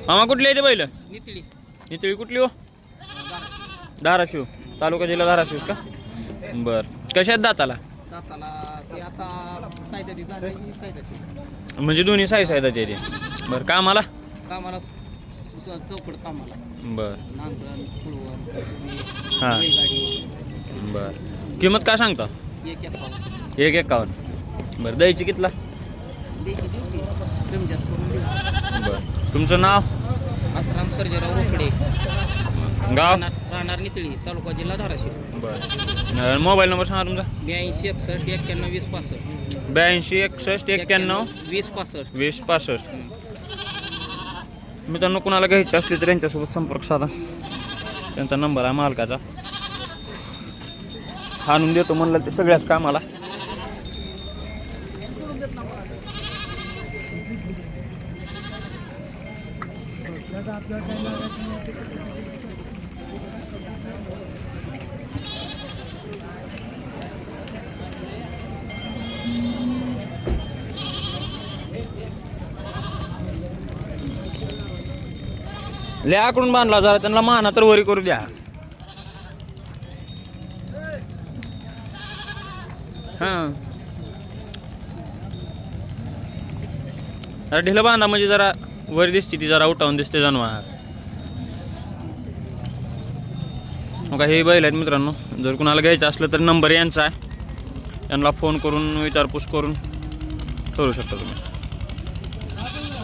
मामा कुठली आहे ते बैल? नितळी नितळी कुठली हो? धाराशिव. तालुका जिल्हा धाराशिवच का? बर. कशात दाताला? दाताला ते आता सायदाची झाली सायदाची म्हणजे दोन्ही साई साईदा ते. बरं कामाला? कामाला चौकड कामाला बर. नांगरण फुलवण हां. गाडी बर. किंमत काय सांगता? 1 1,51. बरं द्यायची कितला? द्यायची ड्युटी कमी जास्त करून देऊ. बरं. तुमचं नाव? आसाराम सर्जेराव रोकडे गाव? राहणार नितळी तालुका जिल्हा धाराशिव. बरं. मोबाईल नंबर सांगा तुमचा? 82 61 91 20 65 82 61 91 20 65. 20 65. मित्रांनो कुणाला घ्यायची असली तर यांच्यासोबत संपर्क साधा. त्यांचा नंबर आहे मालकाचा. आणून देतो म्हणलं ते सगळ्याच कामाला. लय आकडून बांधला जरा त्यांना माना तर वरी करू द्या. हां जरा ढिलं बांधा म्हणजे जरा वर दिसते ती जरा उठावून दिसते जनावर. मग हे बैल आहेत मित्रांनो. जर कुणाला घ्यायचं असलं तर नंबर यांचा आहे. यांना फोन करून विचारपूस करून करू शकता तुम्ही.